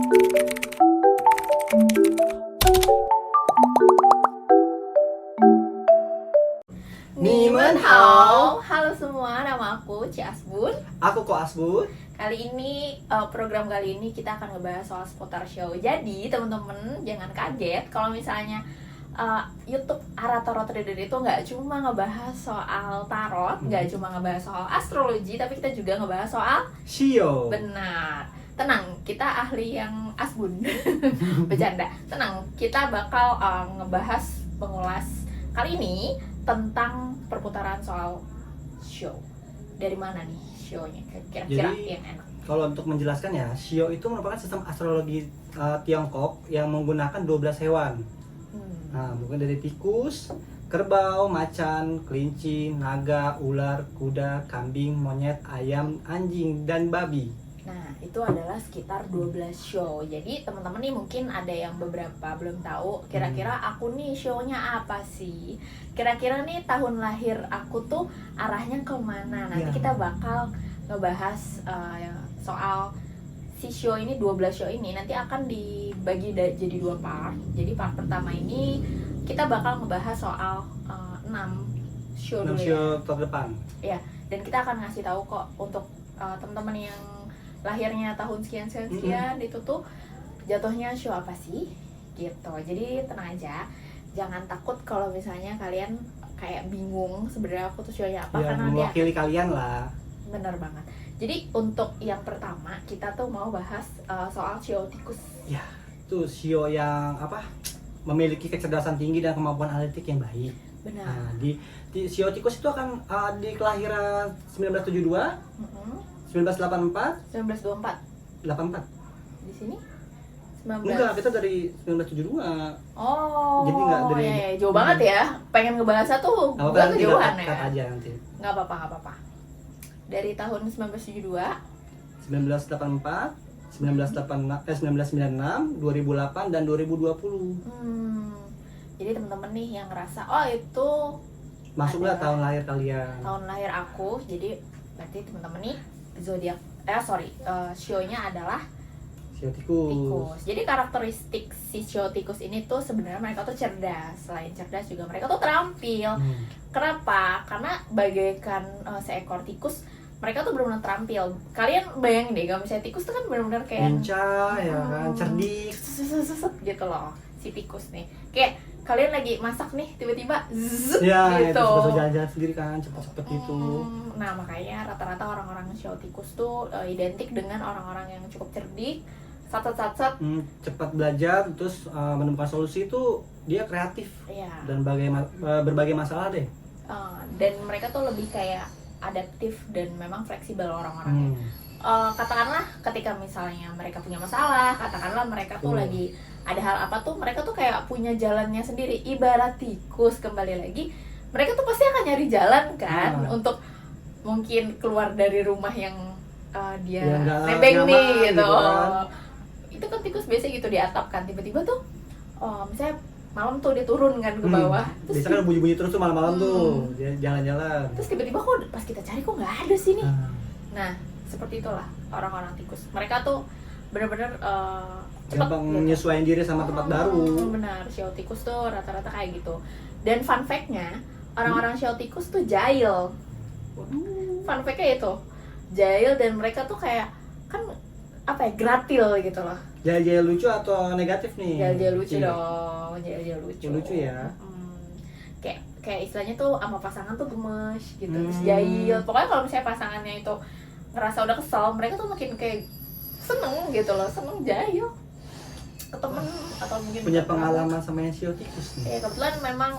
Halo semua, nama aku Ci Asbun. Aku kok Asbun. Program kali ini kita akan ngebahas soal seputar show. Jadi teman-teman jangan kaget kalau misalnya YouTube Aratarot Reader itu nggak cuma ngebahas soal tarot, nggak cuma ngebahas soal astrologi, tapi kita juga ngebahas soal Shio. Benar. Tenang, kita ahli yang Asbun. Bercanda. Tenang, kita bakal mengulas kali ini tentang perputaran soal show. Dari mana nih show-nya? Kira-kira Jadi, yang enak. Kalau untuk menjelaskan ya, Shio itu merupakan sistem astrologi Tiongkok yang menggunakan 12 hewan. Nah, mungkin dari tikus, kerbau, macan, kelinci, naga, ular, kuda, kambing, monyet, ayam, anjing, dan babi. Nah, itu adalah sekitar 12 show. Jadi teman-teman nih mungkin ada yang beberapa belum tahu kira-kira aku nih show-nya apa sih. Kira-kira nih tahun lahir aku tuh arahnya kemana. Nanti kita bakal ngebahas soal si show ini, 12 show ini nanti akan dibagi jadi 2 part. Jadi part pertama ini kita bakal ngebahas soal 6 show dulu 6 show terdepan. Ya, dan kita akan ngasih tahu kok untuk teman-teman yang lahirnya tahun sekian itu tuh jatuhnya show apa sih gitu. Jadi tenang aja, jangan takut kalau misalnya kalian kayak bingung sebenarnya aku tuh show-nya apa, Ya, karena mewakili kalian lah. bener banget. Jadi untuk yang pertama kita tuh mau bahas soal show tikus. Ya, itu Shio yang memiliki kecerdasan tinggi dan kemampuan analitik yang baik. Benar. Nah, di Shio tikus itu akan di kelahiran 1972, 1984, 1924 84. di sini 19. Enggak, kita dari 1972. Oh, Jadi nggak dari jauh banget ya. Pengen ngebahasnya tuh Apa bukan nanti kejauhan ya. cut aja nanti. Nggak apa-apa. Dari tahun 1972, 1984, 1996, 2008 dan 2020. Jadi teman-teman nih yang ngerasa oh itu Masuklah adalah tahun lahir kalian. tahun lahir aku, jadi berarti teman-teman nih zodiak show-nya adalah Shio tikus. tikus. Jadi karakteristik si show tikus ini tuh sebenarnya mereka tuh cerdas. Selain cerdas juga mereka tuh terampil. Kenapa? Karena bagaikan seekor tikus, mereka tuh benar-benar terampil. Kalian bayangin deh, kalau misalnya tikus tuh kan benar-benar kayak Lincah ya kan, cerdik. Seset gitu loh si tikus nih. Kayak kalian lagi masak nih, tiba-tiba zzz, Ya, gitu. itu suka jalan-jalan sendiri kan, cepet-cepet gitu. Nah makanya rata-rata orang-orang show tikus tuh identik dengan orang-orang yang cukup cerdik, sat. Cepat belajar, terus menemukan solusi itu dia kreatif Iya. dan berbagai masalah deh. Dan mereka tuh lebih kayak adaptif dan memang fleksibel orang-orangnya. Katakanlah ketika misalnya mereka punya masalah, katakanlah mereka tuh lagi ada hal apa tuh, mereka tuh kayak punya jalannya sendiri. Ibarat tikus, kembali lagi, mereka tuh pasti akan nyari jalan kan untuk mungkin keluar dari rumah yang dia nebeng nih gitu. Kan. Itu kan tikus biasa gitu di atap kan, tiba-tiba tuh misalnya malam tuh dia turun kan ke bawah. Terus Biasanya kan bunyi-bunyi terus tuh malam-malam tuh, dia jalan-jalan. Terus tiba-tiba kok pas kita cari kok nggak ada sih nih. Nah, seperti itulah orang-orang tikus. Mereka tuh benar-benar gampang menyesuaikan diri sama tempat baru. Benar, show tikus tuh rata-rata kayak gitu. Dan fun fact-nya, orang-orang show tikus tuh jahil. Fun fact-nya itu jahil, dan mereka tuh kayak kan gratil gitu loh. Jahil lucu atau negatif nih? Jahil lucu dong, jahil lucu. Lucu ya. Kayak istilahnya tuh sama pasangan tuh gemes gitu, terus jahil. Pokoknya kalau misalnya pasangannya itu ngerasa udah kesel, mereka tuh makin kayak seneng gitu loh, seneng jahil ke temen atau mungkin punya pengalaman sama yang Shio tikus nih. Kebetulan memang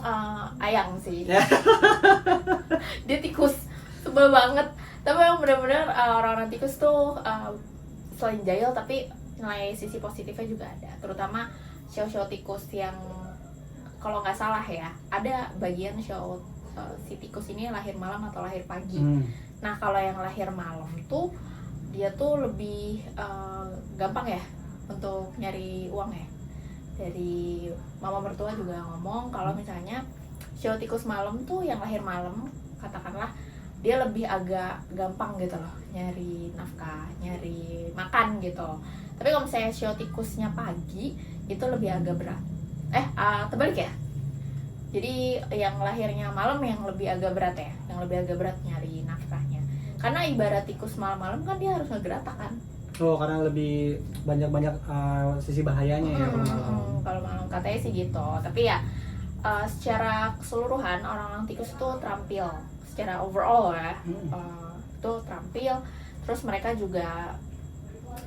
Ayang sih. Dia tikus, sebel banget. Tapi memang benar-benar orang-orang tikus tuh selain jahil tapi nilai sisi positifnya juga ada. Terutama show-show tikus yang kalau nggak salah ya, ada bagian show si tikus ini lahir malam atau lahir pagi. Nah kalau yang lahir malam tuh dia tuh lebih gampang ya untuk nyari uang ya. Dari mama mertua juga ngomong kalau misalnya show tikus malam tuh yang lahir malam, katakanlah dia lebih agak gampang gitu loh nyari nafkah, nyari makan gitu. Tapi kalau misalnya show tikusnya pagi itu lebih agak berat. Terbalik ya. Jadi yang lahirnya malam yang lebih agak berat ya, yang lebih agak berat nyari nafkahnya. Karena ibarat tikus malam-malam kan dia harus ngegeratak kan. Oh, karena lebih banyak sisi bahayanya ya kalau malam. Kalau malam katanya sih gitu. Tapi ya secara keseluruhan orang-orang tikus itu terampil, secara overall ya, itu terampil. Terus mereka juga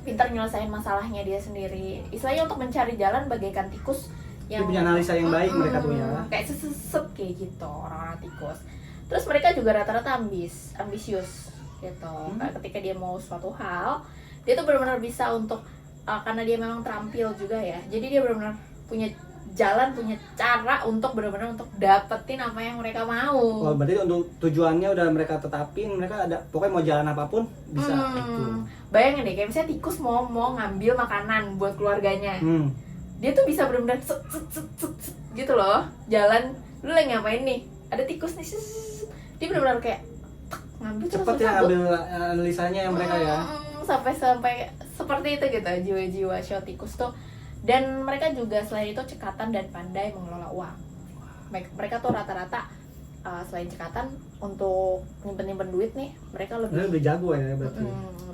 pintar nyelesain masalahnya dia sendiri. Istilahnya untuk mencari jalan bagaikan tikus Dia punya analisa yang baik mereka tuh ya. Kayak seset kayak gitu orang-orang tikus. Terus mereka juga rata-rata ambisius gitu. Kayak ketika dia mau suatu hal, dia tuh benar-benar bisa untuk karena dia memang terampil juga ya. Jadi dia benar-benar punya jalan, punya cara untuk benar-benar untuk dapetin apa yang mereka mau. Oh, berarti untuk tujuannya udah mereka tetapin, mereka ada pokoknya mau jalan apapun bisa gitu. Bayangin deh, kayak misalnya tikus mau ngambil makanan buat keluarganya. Dia tuh bisa benar-benar set, gitu loh, jalan. Lu lagi ngapain nih? Ada tikus nih, dia benar-benar kayak ngambil Cepet ya ambil analisanya yang mereka ya. Sampai seperti itu gitu jiwa-jiwa show tikus tuh. Dan mereka juga selain itu cekatan dan pandai mengelola uang. Mereka tuh rata-rata selain cekatan untuk nyimpen duit nih, mereka lebih jago ya berarti.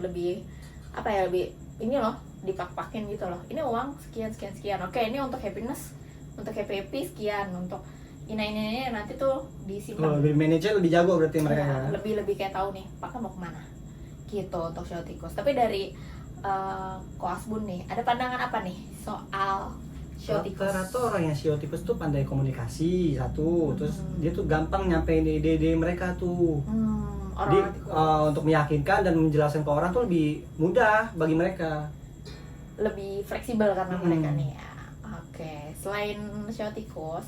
Lebih apa ya, lebih ini loh, dipak-pakin gitu loh. Ini uang sekian. Oke, ini untuk happiness, untuk happy sekian, untuk ini nanti tuh disimpan. Lebih manajer, lebih jago berarti mereka ya. Lebih kayak tahu nih, Pak mau kemana. Gitu untuk show tikus. Tapi dari Koasbun nih, ada pandangan apa nih soal show tikus? Rata-rata orang yang show tikus tuh pandai komunikasi satu, terus dia tuh gampang nyampein ide-ide mereka tuh. Jadi untuk meyakinkan dan menjelaskan ke orang tuh lebih mudah bagi mereka. Lebih fleksibel karena mereka nih ya. Oke, selain show tikus,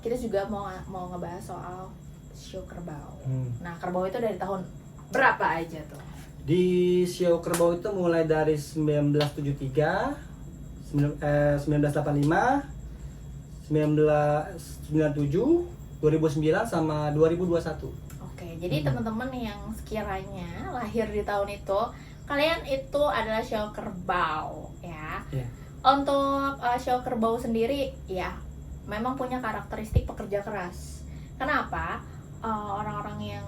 kita juga mau ngebahas soal show kerbau. Nah, kerbau itu dari tahun berapa aja tuh? Di show kerbau itu mulai dari 1973, 1985, 1997, 2009 sama 2021. Oke, jadi teman-teman yang sekiranya lahir di tahun itu, kalian itu adalah show kerbau ya. Untuk show kerbau sendiri ya memang punya karakteristik pekerja keras. Kenapa? Orang-orang yang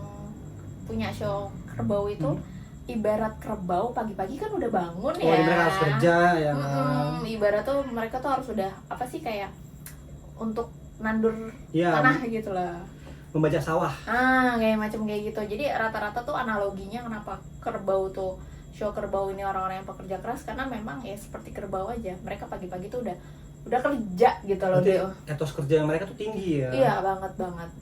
punya show kerbau itu ibarat kerbau pagi-pagi kan udah bangun ya. Mereka harus kerja ya. Ibarat tuh mereka tuh harus udah apa sih, kayak untuk nandur tanah gitu lah. Membajak sawah. Kayak macam kayak gitu. Jadi rata-rata tuh analoginya kenapa kerbau tuh, show kerbau ini orang-orang yang pekerja keras, karena memang ya seperti kerbau aja. Mereka pagi-pagi tuh udah kerja gitu loh. Etos kerja mereka tuh tinggi ya. Iya, banget.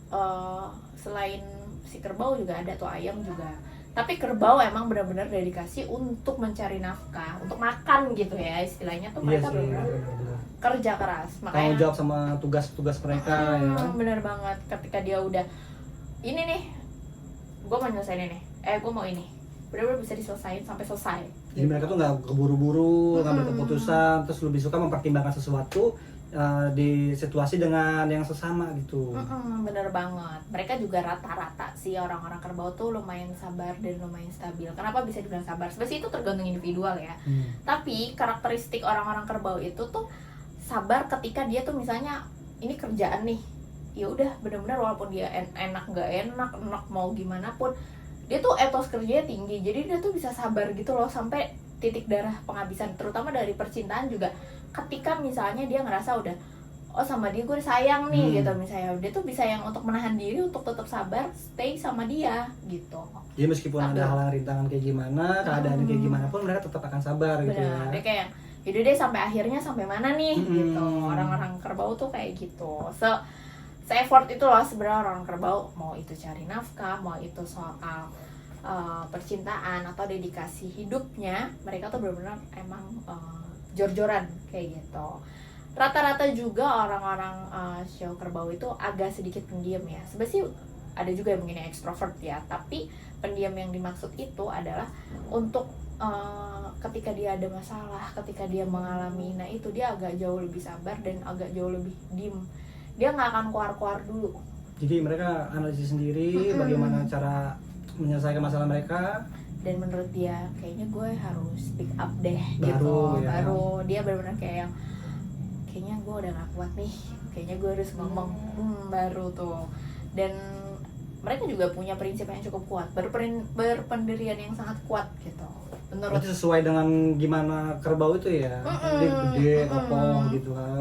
Selain si kerbau juga ada tuh ayam juga. Tapi kerbau emang benar-benar dedikasi untuk mencari nafkah, untuk makan gitu ya istilahnya tuh. Mereka benar-benar kerja keras. Makanya tanggung jawab sama tugas-tugas mereka ya. Bener banget. Ketika dia udah ini nih, gue mau nyelesain ini, gue mau ini, benar-benar bisa diselesain sampai selesai. Jadi mereka tuh nggak keburu-buru ngambil keputusan, terus lebih suka mempertimbangkan sesuatu di situasi dengan yang sesama gitu. Bener banget. Mereka juga rata-rata sih orang-orang kerbau tuh lumayan sabar dan lumayan stabil. Kenapa bisa dibilang sabar? Sebenarnya itu tergantung individual ya. Tapi karakteristik orang-orang kerbau itu tuh sabar ketika dia tuh misalnya ini kerjaan nih, ya udah bener-bener walaupun dia enak mau gimana pun, dia tuh etos kerjanya tinggi. Jadi dia tuh bisa sabar gitu loh sampai titik darah penghabisan. Terutama dari percintaan juga. Ketika misalnya dia ngerasa udah sama dia gue sayang nih gitu, misalnya dia tuh bisa yang untuk menahan diri untuk tetap sabar stay sama dia gitu. Jadi meskipun ada halang rintangan kayak gimana, keadaan kayak gimana pun mereka tetap akan sabar. Bener, gitu ya. Dia kayak yaudah deh sampai akhirnya sampai mana nih gitu. Orang-orang kerbau tuh kayak gitu. Se-effort itu loh sebenarnya orang kerbau, mau itu cari nafkah, mau itu soal percintaan atau dedikasi hidupnya, mereka tuh benar-benar emang jor-joran kayak gitu. Rata-rata juga orang-orang show kerbau itu agak sedikit pendiam ya. Sebenarnya ada juga yang mungkin ekstrovert ya, tapi pendiam yang dimaksud itu adalah untuk ketika dia ada masalah, ketika dia mengalami, nah itu dia agak jauh lebih sabar dan agak jauh lebih diem. Dia nggak akan keluar-keluar dulu. Jadi mereka analisis sendiri bagaimana cara menyelesaikan masalah mereka. dan menurut dia kayaknya gue harus speak up deh Baru, gitu. ya. Baru dia benar-benar kayak yang kayaknya gue udah gak kuat nih, kayaknya gue harus ngomong. Baru tuh. Dan mereka juga punya prinsip yang cukup kuat, berpendirian yang sangat kuat gitu menurut. Berarti sesuai dengan gimana kerbau itu ya. Dia gede, kokoh gitu kan.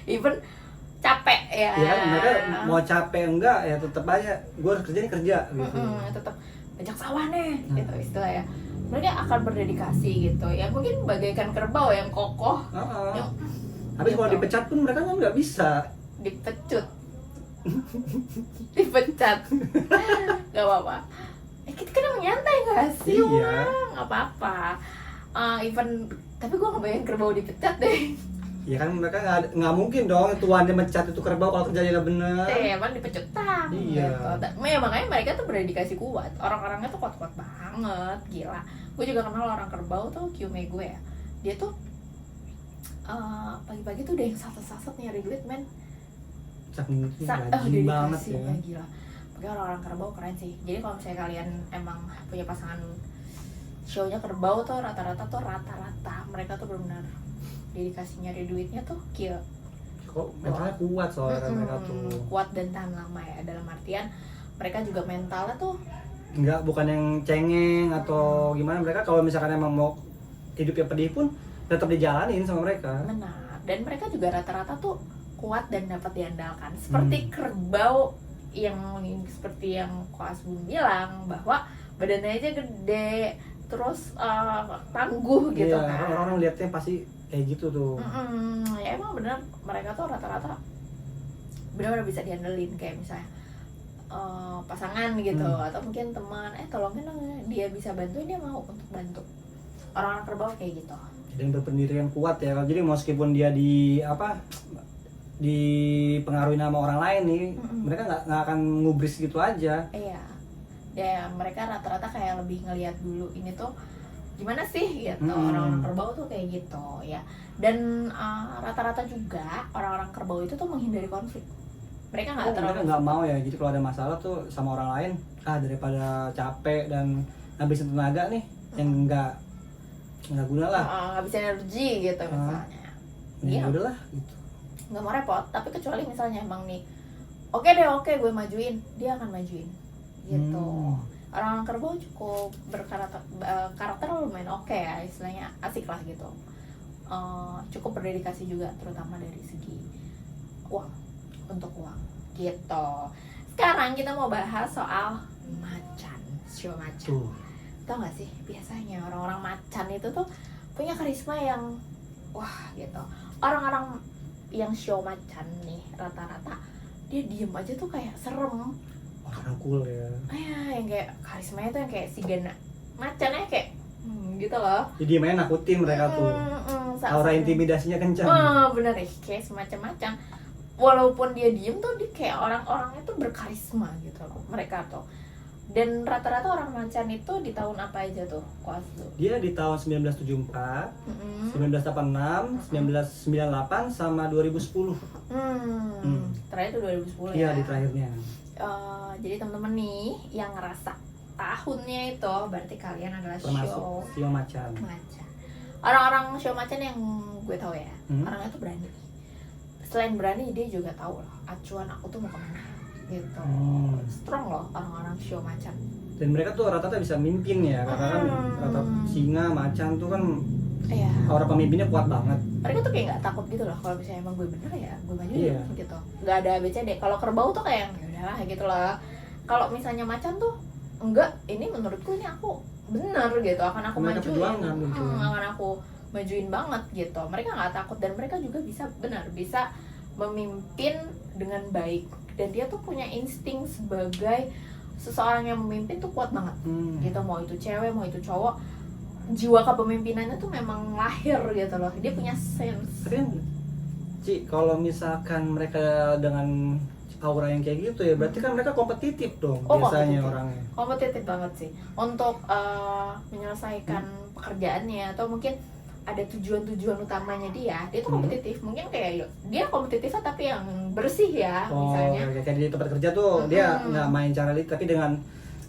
Even capek ya. Iya kan, mereka mau capek enggak ya tetap aja gue harus kerja gitu. Tetap bajak sawah nih gitu istilah ya. Mereka akan berdedikasi gitu ya, mungkin bagaikan kerbau yang kokoh. Yang, Habis kalau gitu. dipecat pun mereka kan nggak bisa. Dipecut. Dipecat. Gak apa-apa. Kita kan emang nyantai gak sih? Iya. Gak apa-apa. Even tapi gue ngebayangin kerbau dipecat deh. Ya kan mereka nggak mungkin dong tuannya mecat itu kerbau kalau kerjanya nggak bener. Emang dipecut tang Iya. gitu. Ya, makanya mereka tuh berdedikasi kuat. Orang-orangnya tuh kuat-kuat banget, gila. Gue juga kenal orang kerbau tuh, QME gue ya. Dia tuh pagi-pagi tuh udah yang sasat-sasat nyari duit, men. Saking rajin banget ya. Gila. Makanya orang-orang kerbau keren sih. Jadi kalau misalnya kalian emang punya pasangan show-nya kerbau tuh rata-rata mereka tuh benar-benar dedikasi nyari duitnya tuh gila. Kok mentalnya kuat soalnya mereka tuh. Kuat dan tahan lama ya, dalam artian mereka juga mentalnya tuh Enggak, bukan yang cengeng atau gimana. Mereka kalau misalkan emang mau hidupnya pedih pun tetap dijalanin sama mereka. benar. Dan mereka juga rata-rata tuh kuat dan dapat diandalkan. Seperti kerbau yang seperti yang Ko Asbun bilang bahwa badannya aja gede, terus tangguh gitu Iya, kan. orang-orang lihatnya pasti kayak gitu tuh. Ya emang bener, mereka tuh rata-rata benar-benar bisa diandelin, kayak misalnya pasangan gitu atau mungkin teman, tolongin dong, dia bisa bantuin, dia mau untuk bantu. Orang-orang kerbau kayak gitu. Dan berpendirian kuat ya. Jadi meskipun dia dipengaruhi nama orang lain nih, mereka nggak akan ngubris gitu aja. Iya. Ya mereka rata-rata kayak lebih ngelihat dulu ini tuh gimana sih gitu. Orang-orang kerbau tuh kayak gitu ya. Dan rata-rata juga orang-orang kerbau itu tuh menghindari konflik. Mereka nggak Mereka nggak mau ya. Jadi kalau ada masalah tuh sama orang lain, daripada capek dan habisin tenaga nih, yang nggak guna lah. Habisin energi gitu misalnya. Ya udahlah gitu. Nggak mau repot, tapi kecuali misalnya emang nih oke gue majuin, dia akan majuin gitu. Orang kerbau cukup karakter lumayan oke ya, istilahnya asik lah gitu. Cukup berdedikasi juga, terutama dari segi uang, untuk uang gitu. Sekarang kita mau bahas soal macan, show macan. Tau gak sih, biasanya orang-orang macan itu tuh punya karisma yang wah gitu. Orang-orang yang show macan nih rata-rata dia diem aja tuh kayak serem. Orang cool ya. Yang kayak karismanya tuh yang kayak si Gana macannya kayak gitu loh. Jadi main nakutin mereka tuh. Aura intimidasinya kencang. Bener ya, kayak semacam macan. Walaupun dia diem tuh dia kayak orang-orangnya tuh berkarisma gitu loh mereka tuh. Dan rata-rata orang macan itu di tahun apa aja tuh, Ko Asbun? Dia di tahun 1974, 1986, 1998 sama 2010. Terakhir tuh 2010 Iya, ya. di terakhirnya. Jadi teman-teman nih yang ngerasa tahunnya itu berarti kalian adalah Termasuk show macan. Orang-orang show macan yang gue tahu ya, orangnya tuh berani. Selain berani, dia juga tahu loh acuan aku tuh mau kemana gitu. Strong loh orang-orang show macan. Dan mereka tuh rata-rata bisa mimpin ya, karena kan rata singa, macan tuh kan aura pemimpinnya kuat banget. Mereka tuh kayak nggak takut gitu loh, kalau misalnya emang gue bener ya gue majuin gitu. Nggak ada ABCD. Kalau kerbau tuh kayak ya udahlah gitu lah. Kalau misalnya macan tuh enggak, ini menurutku ini aku bener gitu, akan aku majuin. Akan aku majuin banget gitu. Mereka nggak takut dan mereka juga bisa memimpin dengan baik. Dan dia tuh punya insting sebagai seseorang yang memimpin tuh kuat banget gitu. Mau itu cewek mau itu cowok, jiwa kepemimpinannya tuh memang lahir gitu loh. Dia punya sense. Tapi Ci, kalau misalkan mereka dengan aura yang kayak gitu ya, berarti kan mereka kompetitif dong biasanya orangnya. Kompetitif banget sih untuk menyelesaikan pekerjaannya, atau mungkin ada tujuan utamanya dia tuh kompetitif. Mungkin kayak dia kompetitifnya tapi yang bersih ya, misalnya kayak di tempat kerja tuh dia nggak main cara tapi dengan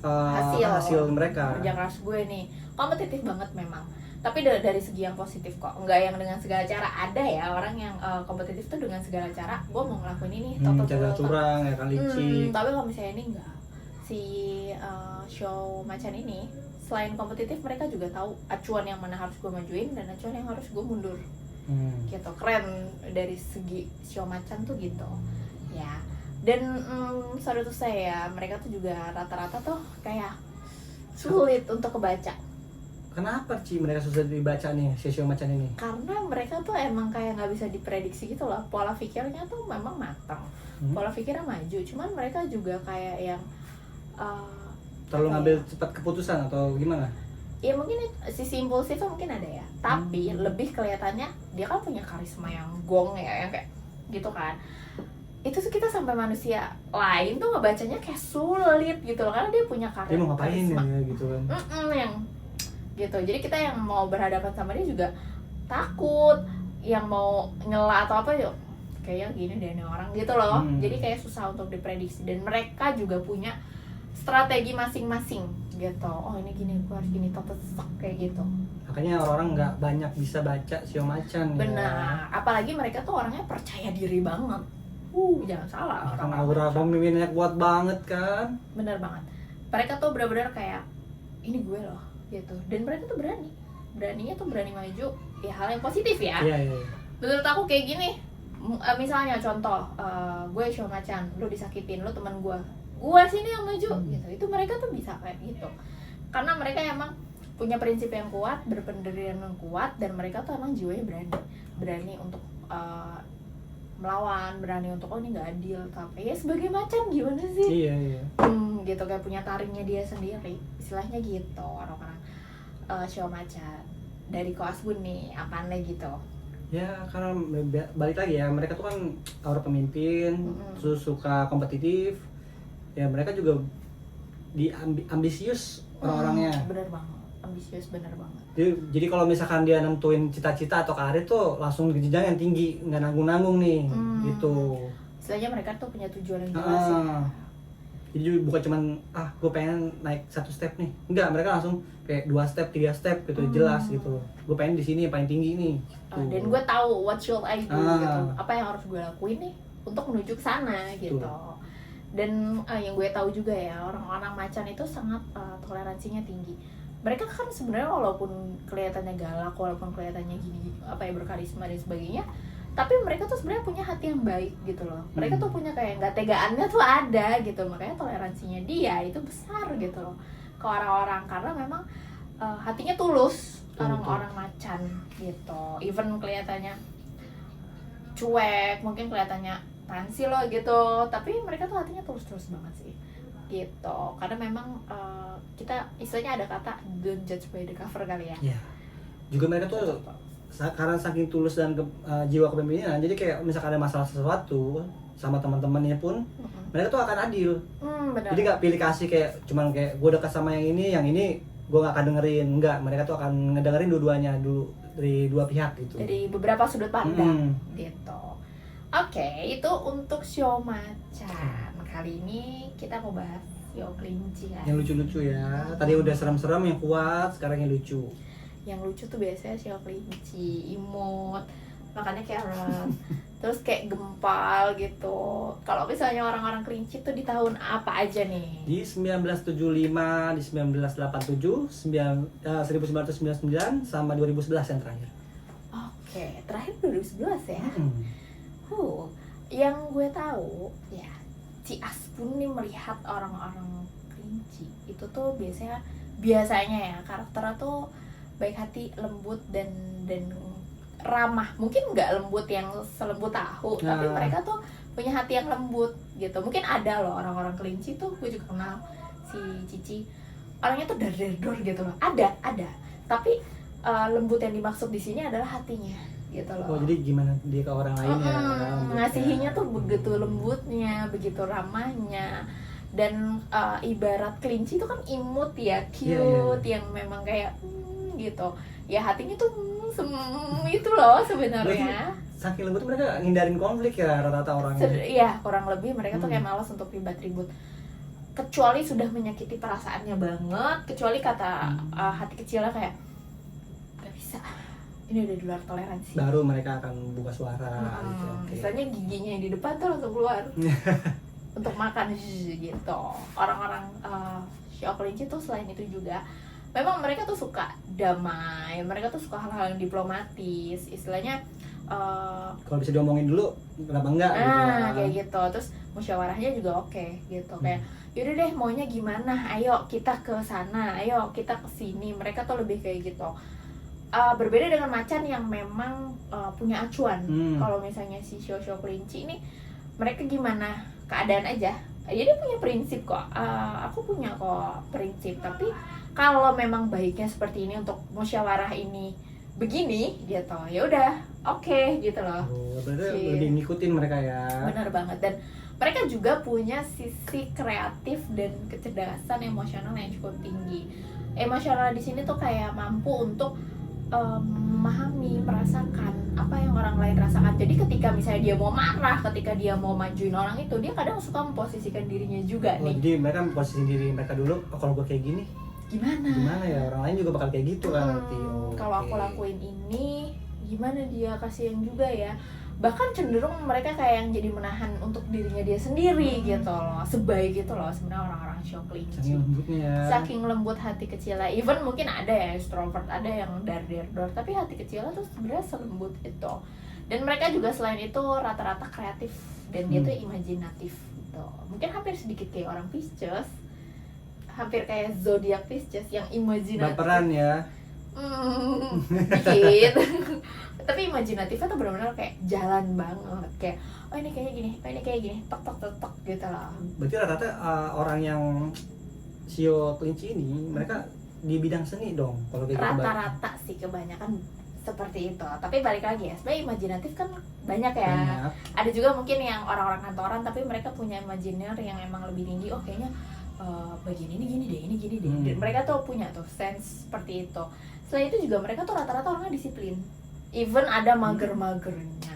hasil mereka. Kerja keras gue nih kompetitif banget memang, tapi dari segi yang positif kok, nggak yang dengan segala cara. Ada ya orang yang kompetitif tuh dengan segala cara, gue mau ngelakuin ini jaga curang ya kan, licik. Tapi kalau misalnya ini enggak, si show Macan ini selain kompetitif mereka juga tahu acuan yang mana harus gue majuin dan acuan yang harus gue mundur. Gitu, keren dari segi show Macan tuh gitu ya. Dan sorry tuh saya, mereka tuh juga rata-rata tuh kayak sulit untuk kebaca. Kenapa Ci mereka susah dibaca nih si show Macan ini? Karena mereka tuh emang kayak nggak bisa diprediksi gitu loh. Pola pikirnya tuh memang matang, pola pikirnya maju. Cuman mereka juga kayak yang terlalu ngambil cepat keputusan atau gimana? Ya mungkin sisi impulsifnya mungkin ada ya. Tapi lebih kelihatannya dia kan punya karisma yang gong ya, yang kayak gitu kan. Itu tuh kita sampai manusia lain tuh ngebacanya kayak sulit gitu loh, karena dia punya karisma. Dia mau ngapain ya gitu kan? Yang gitu. Jadi kita yang mau berhadapan sama dia juga takut, yang mau nyela atau apa yuk kayak gini deh nih orang gitu loh. Jadi kayak susah untuk diprediksi, dan mereka juga punya strategi masing-masing gitu. Oh ini gini, gue harus gini, tetep kayak gitu. Makanya orang-orang nggak banyak bisa baca show Macan. Benar, apalagi mereka tuh orangnya percaya diri banget. Jangan salah. Kan aura pemimpinnya kuat banget kan. Bener banget. Mereka tuh benar-benar kayak ini gue loh gitu. Dan mereka tuh beraninya tuh berani maju. Ya hal yang positif ya. Iya. Menurut aku kayak gini. Misalnya contoh, gue show Macan, lu disakitin, lu teman gue sini yang maju gitu. Itu mereka tuh bisa kayak gitu. Karena mereka emang punya prinsip yang kuat, berpendirian yang kuat, dan mereka tuh emang jiwanya berani untuk melawan, berani untuk oh ini nggak adil, tapi ya sebagai Macan gimana sih? Iya. Gitu kayak punya taringnya dia sendiri, istilahnya gitu orang-orang show Macan. Dari Ko Asbun nih, apaan lagi gitu? Ya karena balik lagi ya, mereka tuh kan aura pemimpin, terus suka kompetitif. Ya mereka juga ambisius orang-orangnya. Bener banget, ambisius bener banget. Jadi kalau misalkan dia nentuin cita-cita atau karir tuh langsung ke jenjang yang tinggi, nggak nanggung-nanggung nih, gitu. Istilahnya mereka tuh punya tujuan yang jelas ya. Jadi bukan cuman gue pengen naik 1 step nih, enggak, mereka langsung kayak 2 step, 3 step gitu, jelas gitu. Gue pengen di sini yang paling tinggi nih. Gitu. Dan gue tahu what should I do gitu, apa yang harus gue lakuin nih untuk menuju ke sana gitu. Dan yang gue tahu juga ya, orang-orang Macan itu sangat toleransinya tinggi. Mereka kan sebenarnya walaupun kelihatannya galak, walaupun kelihatannya gini apa ya, berkarisma dan sebagainya, tapi mereka tuh sebenarnya punya hati yang baik gitu loh. Mereka tuh punya kayak nggak tegaannya tuh ada gitu. Makanya toleransinya dia itu besar gitu loh ke orang-orang, karena memang hatinya tulus orang-orang Macan gitu. Even kelihatannya cuek, mungkin kelihatannya fancy loh gitu, tapi mereka tuh hatinya tulus-tulus banget sih gitu. Karena memang kita istilahnya ada kata don't judge by the cover kali ya. Iya. Juga mereka tuh karena saking tulus dan jiwa kepemimpinan, jadi kayak misalkan ada masalah sesuatu sama teman-temannya pun mereka tuh akan adil. Benar. Jadi nggak pilih kasih kayak cuman kayak gue dekat sama yang ini gue nggak akan dengerin. Enggak, mereka tuh akan ngedengerin dua-duanya dulu dari dua pihak gitu. Dari beberapa sudut pandang gitu. Oke, itu untuk show Macan. Kali ini kita mau bahas show kelinci kan. Yang lucu-lucu ya. Tadi udah serem-serem, yang kuat, sekarang yang lucu. Yang lucu tuh biasanya show kelinci, imut, makannya carrot, terus kayak gempal gitu. Kalau misalnya orang-orang kelinci tuh di tahun apa aja nih? Di 1975, di 1987, 1999 sama 2011 yang terakhir. Oke, terakhir 2011 ya. Yang gue tahu ya, si Asbun nih melihat orang-orang kelinci itu tuh biasanya ya karakternya tuh baik hati, lembut dan ramah. Mungkin nggak lembut yang selembut tahu, tapi mereka tuh punya hati yang lembut gitu. Mungkin ada loh orang-orang kelinci tuh, gue juga kenal si Cici, orangnya tuh dar-dar gitu loh. Ada. Tapi lembut yang dimaksud di sini adalah hatinya gitu loh. Oh, jadi gimana dia ke orang lainnya? Ngasihinya tuh begitu lembutnya, begitu ramahnya. Dan ibarat kelinci itu kan imut ya, cute, yang memang kayak gitu. Ya hatinya tuh itu loh sebenarnya. Saking lembut mereka ngindarin konflik ya rata-rata orangnya. Iya, kurang lebih mereka tuh kayak malas untuk ribut-ribut. kecuali sudah menyakiti perasaannya banget, kecuali kata hati kecilnya kayak gak bisa, ini udah di luar toleransi, baru mereka akan buka suara gitu. Oke. misalnya giginya yang di depan tuh langsung keluar untuk makan gitu. Orang-orang Sio kelinci tuh selain itu juga memang mereka tuh suka damai, mereka tuh suka hal-hal yang diplomatis, istilahnya Kalau bisa diomongin dulu, kenapa enggak? Gitu kan. kayak gitu. Terus musyawarahnya juga oke gitu, kayak yaudah deh maunya gimana, ayo kita ke sana, ayo kita ke sini. Mereka tuh lebih kayak gitu. Berbeda dengan macan yang memang punya acuan. Kalau misalnya si Sio kelinci ini, mereka gimana keadaan aja, dia punya prinsip kok. Aku punya kok prinsip, tapi kalau memang baiknya seperti ini untuk musyawarah ini begini gitu, ya udah oke gitu loh. Berarti lebih ngikutin mereka ya. Benar banget. Dan mereka juga punya sisi kreatif dan kecerdasan emosional yang cukup tinggi. Emosional di sini tuh kayak mampu untuk memahami, merasakan apa yang orang lain rasakan. Jadi ketika misalnya dia mau marah, ketika dia mau majuin orang itu, dia kadang suka memposisikan dirinya juga nih. Jadi mereka posisi diri mereka dulu, kalau gue kayak gini gimana ya, orang lain juga bakal kayak gitu kan nanti. Kalau aku lakuin ini gimana, dia kasihan juga ya. Bahkan cenderung mereka kayak yang jadi menahan untuk dirinya dia sendiri gitu loh. Sebaik itu loh sebenarnya orang-orang Sio kelinci. Saking lembutnya ya. Saking lembut hati kecilnya. Even mungkin ada ya extrovert, ada yang dar-dar, tapi hati kecilnya tuh sebenarnya selembut itu. Dan mereka juga selain itu rata-rata kreatif dan dia tuh imajinatif gitu. Mungkin hampir sedikit kayak orang Pisces, hampir kayak zodiak Pisces yang imajinatif. Baperan ya. Dikit. Tapi imajinatifnya tuh benar-benar kayak jalan banget, kayak oh ini kayaknya gini, oh ini kayak gini, tok tok tok tok gitu lah. Berarti rata-rata orang yang Sio kelinci ini mereka di bidang seni dong kalau kayak gitu. Rata-rata sih kebanyakan seperti itu. Tapi balik lagi ya, sebenarnya imajinatif kan banyak ya. Banyak. Ada juga mungkin yang orang-orang kantoran tapi mereka punya imajiner yang emang lebih tinggi. Oh kayaknya bagian ini gini deh, ini gini deh. Dan mereka tuh punya tuh sense seperti itu. Selain itu juga mereka tuh rata-rata orangnya disiplin. Even ada mager-magernya,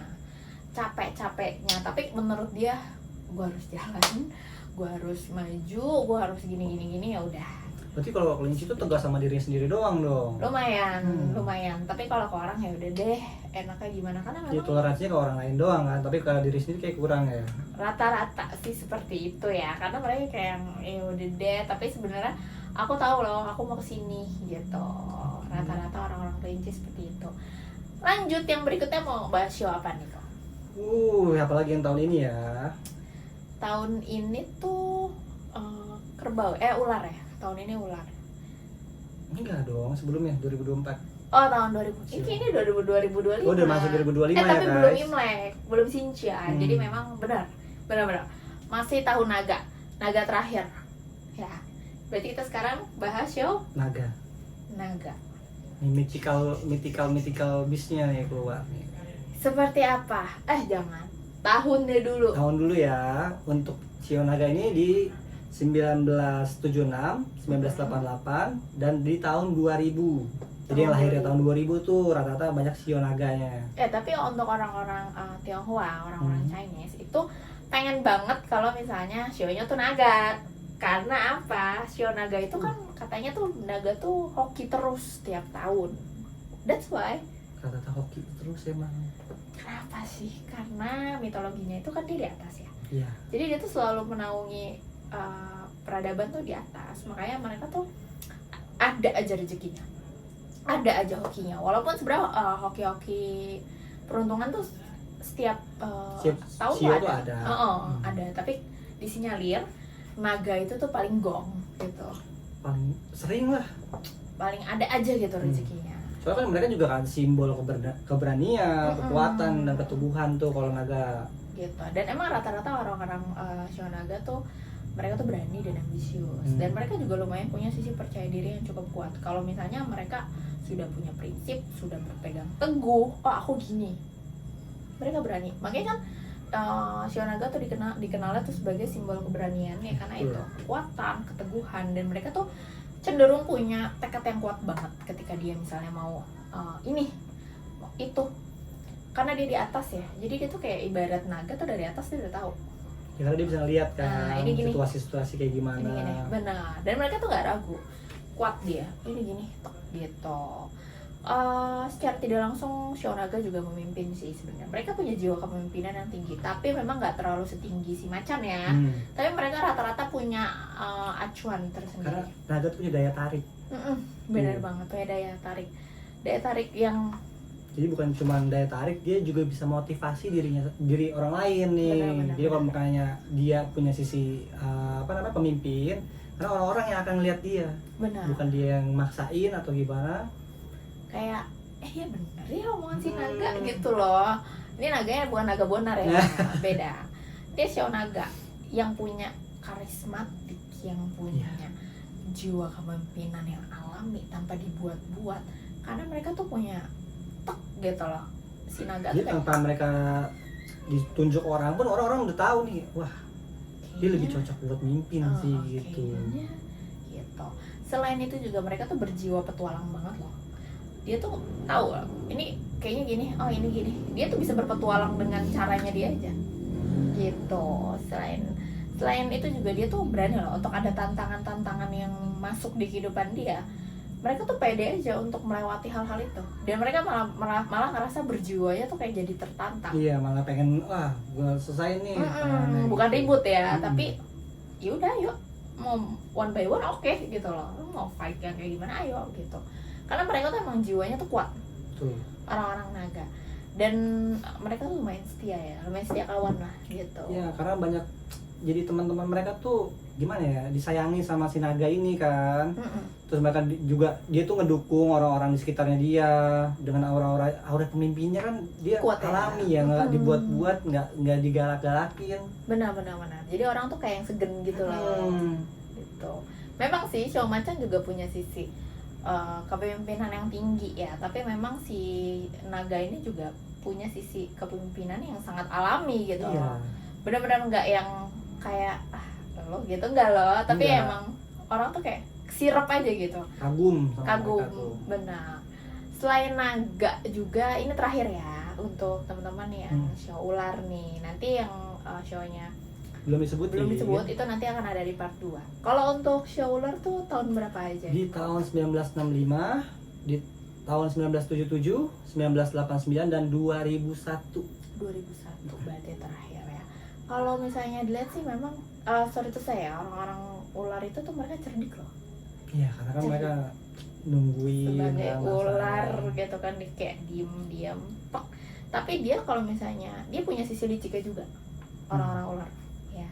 capek-capeknya, tapi menurut dia gue harus jalan, gue harus maju, gue harus gini ya udah. Berarti kalau kelinci itu tegas sama dirinya sendiri doang dong. Lumayan. Tapi kalau ke orang ya udah deh, enaknya gimana, karena Jadi memang toleransinya ke orang lain doang kan, tapi kalau diri sendiri kayak kurang ya. rata-rata sih seperti itu ya, karena mereka kayak ya udah deh. Tapi sebenarnya aku tahu loh, aku mau kesini gitu. Rata-rata orang-orang kelinci seperti itu. Lanjut, yang berikutnya mau bahas show apa nih kok? Apalagi yang tahun ini ya? Tahun ini tuh kerbau, ular ya? Tahun ini ular. Enggak dong, sebelumnya 2024. Oh tahun 2000, ini 2025. Oh udah masuk 2025 ya tapi guys. belum Imlek, belum Xinjia. Jadi memang benar masih tahun naga terakhir ya. Berarti kita sekarang bahas show Naga. Ini mythical beast-nya nih keluar nih. Seperti apa? Jangan. Tahunnya dulu. Tahun dulu ya. Untuk Sio Naga ini di 1976, 1988 dan di tahun 2000. Jadi yang lahirnya tahun 2000 tuh rata-rata banyak Sio Naganya. Tapi untuk orang-orang Tionghoa, orang-orang Chinese itu pengen banget kalau misalnya Sionya tuh naga. Karena apa? Sio naga itu kan katanya tuh naga tuh hoki terus tiap tahun. That's why. Rata-rata hoki terus emang. Kenapa sih? Karena mitologinya itu kan dia di atas ya. Iya. Jadi dia tuh selalu menaungi peradaban tuh di atas. Makanya mereka tuh ada aja rezekinya, ada aja hokinya. Walaupun sebenarnya hoki-hoki peruntungan tuh setiap tahun Sio tuh ada. Ada. Tapi disinyalir naga itu tuh paling gong gitu, Paling sering lah. paling ada aja gitu rezekinya. Soalnya kan mereka juga kan simbol keberanian, kekuatan dan ketubuhan tuh kalau naga. Gitu. Dan emang rata-rata orang-orang Sio naga tuh mereka tuh berani dan ambisius. Dan mereka juga lumayan punya sisi percaya diri yang cukup kuat. Kalau misalnya mereka sudah punya prinsip, sudah berpegang teguh, aku gini, mereka berani. Makanya kan Sio naga tuh dikenalnya tuh sebagai simbol keberanian ya, karena itu kekuatan, keteguhan. Dan mereka tuh cenderung punya tekad yang kuat banget ketika dia misalnya mau itu, karena dia di atas ya. Jadi dia tuh kayak ibarat naga tuh dari atas dia udah tahu Ya, karena dia bisa ngeliat kan ini gini. situasi-situasi kayak gimana. Ini benar, dan mereka tuh nggak ragu, kuat dia, ini gini tok gitu. Secara tidak langsung Shonaga juga memimpin sih sebenarnya. Mereka punya jiwa kepemimpinan yang tinggi, tapi memang nggak terlalu setinggi si macan ya. Tapi mereka rata-rata punya acuan tersendiri. Karena naga tuh punya daya tarik. Benar banget, punya daya tarik yang jadi bukan cuma daya tarik, dia juga bisa motivasi diri orang lain nih. Benar, jadi kalau makanya dia punya sisi pemimpin, karena orang-orang yang akan ngeliat dia. benar. Bukan dia yang maksain atau gimana. Kayak ya bener ya omongan si naga gitu loh. Ini naganya bukan naga bonar ya, beda. Dia Shio naga yang punya karismatik, yang punya jiwa kepemimpinan yang alami tanpa dibuat-buat. Karena mereka tuh punya tek gitu loh. Si naga Jadi tuh tanpa mereka ditunjuk orang pun orang-orang udah tahu nih, wah dia lebih cocok buat mimpin sih gitu. Kayaknya gitu. Selain itu juga mereka tuh berjiwa petualang banget loh. Dia tuh tahu loh, ini kayaknya gini, oh ini gini. Dia tuh bisa berpetualang dengan caranya dia aja. Gitu. Selain itu juga dia tuh berani loh untuk ada tantangan-tantangan yang masuk di kehidupan dia. Mereka tuh pede aja untuk melewati hal-hal itu. Dan mereka malah ngerasa berjiwanya tuh kayak jadi tertantang. Iya, malah pengen gue selesai nih. Bukan gitu. ribut ya, tapi yaudah yuk mau one by one oke gitu loh. Lu mau fight yang kayak gimana ayo gitu. Karena mereka tuh emang jiwanya tuh kuat. Tuh. Orang-orang naga. Dan mereka tuh lumayan setia kawan lah gitu. Ya, karena banyak jadi teman-teman mereka tuh gimana ya, disayangi sama si naga ini kan. Terus mereka juga dia tuh ngedukung orang-orang di sekitarnya dia dengan aura pemimpinnya kan dia Kuat alami ya, nggak dibuat-buat, nggak digalak-galakin. Benar. Jadi orang tuh kayak yang segen gitu loh. Gitu. Memang sih Shio Macan juga punya sisi kepemimpinan yang tinggi ya, tapi memang si naga ini juga punya sisi kepemimpinan yang sangat alami gitu loh. Benar-benar nggak yang kayak lo gitu, enggak loh, tapi emang orang tuh kayak sirep aja gitu, kagum benar. Selain naga juga, ini terakhir ya untuk teman-teman yang show ular nih, nanti yang show-nya belum disebut itu nanti akan ada di part 2. Kalau untuk show ular tuh tahun berapa aja? Di tahun 1965, di tahun 1977, 1989 dan 2001 berarti terakhir ya. Kalau misalnya dilihat sih memang sorry itu saya orang-orang ular itu tuh mereka cerdik loh. Iya, karena kan mereka nungguin sebagai ular gitu kan, kayak diem pek. Tapi dia kalau misalnya dia punya sisi liciknya juga, orang-orang ular ya,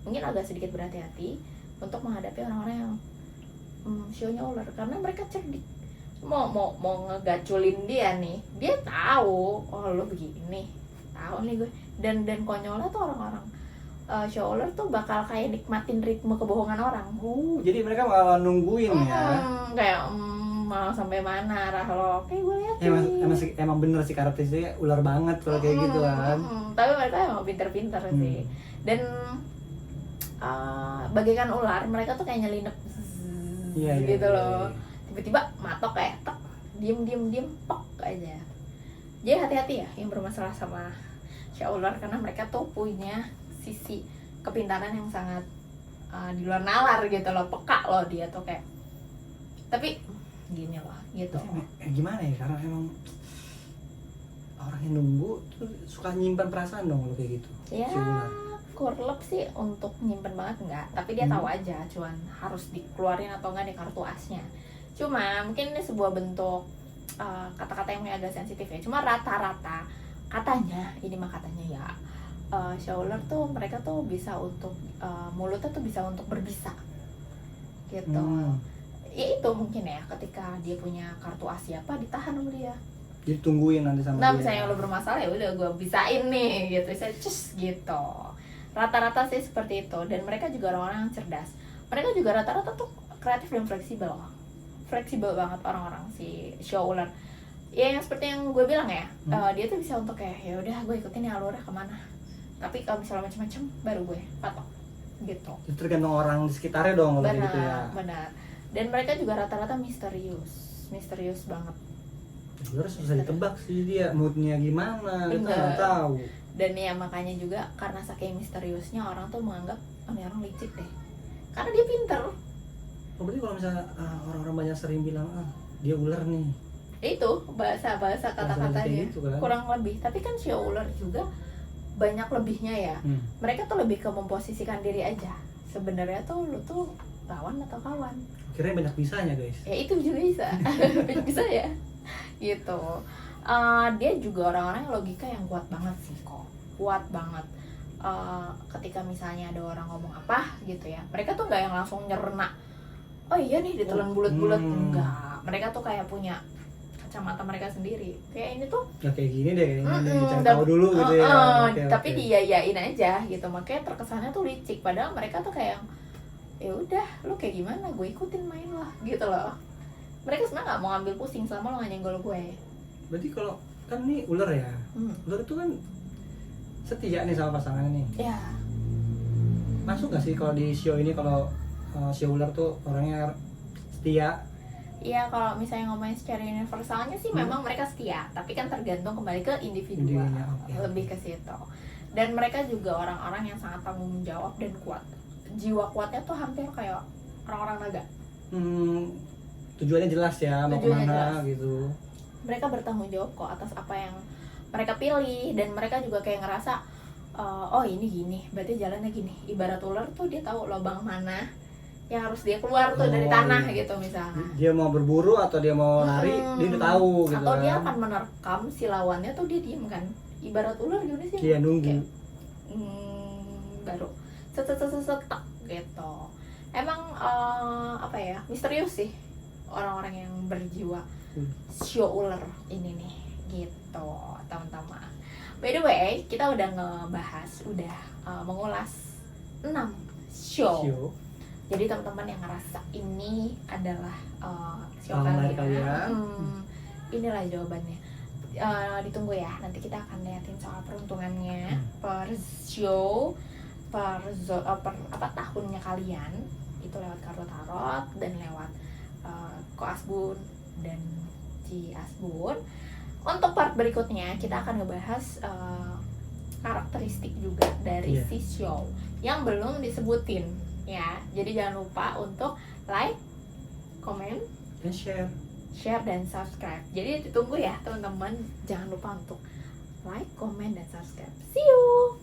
mungkin agak sedikit berhati-hati untuk menghadapi orang-orang yang show-nya ular, karena mereka cerdik. Mau ngegaculin dia nih, dia tahu lo begini, tahu nih gue. Dan konyolnya tuh orang-orang show ular tuh bakal kayak nikmatin ritme kebohongan orang. Jadi mereka malah nungguin ya. Kayak mau sampai mana arah lo? Kayak gue lihat emang bener sih karakteristiknya ular banget kalau kayak gitu kan. Tapi mereka emang pinter-pinter sih. Dan bagaikan ular, mereka tuh kayak nyelinep gitu loh. Tiba-tiba matok kayak tek, diem pok aja. Jadi hati-hati ya yang bermasalah sama show ular, karena mereka tuh punya sisi kepintaran yang sangat di luar nalar gitu loh, peka loh dia tuh kayak. Tapi gini loh gitu. Gimana ya, karena emang orang yang nunggu tuh suka nyimpan perasaan dong kalau kayak gitu. Ya, Kurlep sih untuk nyimpen banget enggak, tapi dia tahu aja cuman harus dikeluarin atau enggak di kartu asnya. Cuma mungkin ini sebuah bentuk kata-kata yang agak sensitif ya. Cuma rata-rata katanya, ini mah katanya ya, showler tuh mereka tuh bisa untuk mulutnya tuh bisa untuk berbisa gitu. Ya itu mungkin ya, ketika dia punya kartu as siapa ditahan sama dia, ditungguin nanti sama nah dia. misalnya lo bermasalah ya udah gue bisain nih gitu, saya cus gitu. Rata-rata sih seperti itu. Dan mereka juga orang-orang yang cerdas, mereka juga rata-rata tuh kreatif dan fleksibel banget orang-orang si show ular ya, yang seperti yang gue bilang ya. Dia tuh bisa untuk kayak ya udah gue ikutin ya alurnya kemana, tapi kalau misalnya macam-macam baru gue patok gitu. Itu tergantung orang di sekitarnya dong kalau gitu ya. Benar. Dan mereka juga rata-rata misterius banget Sebenarnya susah ditebak sih dia moodnya gimana, kita Bener. nggak tahu. Dan ya makanya juga karena saking misteriusnya orang tuh menganggap oh, ini orang licik deh, karena dia pinter. Oh, berarti kalau misalnya orang-orang banyak sering bilang dia ular nih, Itu bahasa kata-katanya kayak gitu kan. kurang lebih. Tapi kan sio ular juga banyak lebihnya ya. Mereka tuh lebih ke memposisikan diri aja. Sebenarnya tuh lu tuh lawan atau kawan. Kira banyak bisanya guys. Ya itu juga bisa. Bisa ya. Gitu. Dia juga orang-orang yang logika yang kuat banget sih kok. Kuat banget. Ketika misalnya ada orang ngomong apa gitu ya, mereka tuh nggak yang langsung nyerna. Oh iya nih ditelan bulat-bulat, enggak. Mereka tuh kayak punya kacamata mereka sendiri. Kayak ini tuh Ya kayak gini deh, kayaknya cari dan- tahu dulu gitu ya. Oke, tapi oke. diyayain aja gitu. Makanya terkesannya tuh licik. Padahal mereka tuh kayak ya udah, lu kayak gimana, gue ikutin main lah gitu loh. Mereka sebenarnya nggak mau ngambil pusing selama lo nggak nyenggol gue. Berarti kalau kan nih ular ya, ular itu kan setia nih sama pasangannya nih. Ya, Masuk gak sih kalau di show ini kalau si ular tuh orangnya setia? iya kalau misalnya ngomongin secara universalnya sih memang mereka setia, tapi kan tergantung kembali ke individu. Individunya, oke. Lebih ke situ. Dan mereka juga orang-orang yang sangat tanggung jawab dan kuat. Jiwa kuatnya tuh hampir kayak orang-orang naga. Tujuannya jelas ya, mau Tujuannya kemana jelas. gitu. Mereka bertanggung jawab kok atas apa yang mereka pilih, dan mereka juga kayak ngerasa oh ini gini, berarti jalannya gini. Ibarat ular tuh dia tahu lubang mana yang harus dia keluar tuh dari Oh, tanah iya. gitu misalnya. Dia mau berburu atau dia mau lari, dia udah tahu gitu. Atau dia kan. akan menerkam si lawannya tuh dia diem kan. Ibarat ular gimana sih? Dia nunggu. Kayak, baru set tak gitu. Emang apa ya, misterius sih orang-orang yang berjiwa sio ular ini nih gitu teman-teman. By the way, kita udah ngebahas, udah mengulas 6 show. Show. Jadi teman-teman yang ngerasa ini adalah show Pengalaman kalian, kalian. inilah jawabannya. Ditunggu ya, nanti kita akan liatin soal peruntungannya per show, per tahunnya kalian. Itu lewat kartu tarot dan lewat Ko Asbun dan Ci Asbun. Untuk part berikutnya kita akan ngebahas karakteristik juga dari si show yang belum disebutin ya. Jadi jangan lupa untuk like, komen, Dan share. dan subscribe. Jadi ditunggu ya teman-teman. Jangan lupa untuk like, komen, dan subscribe. See you.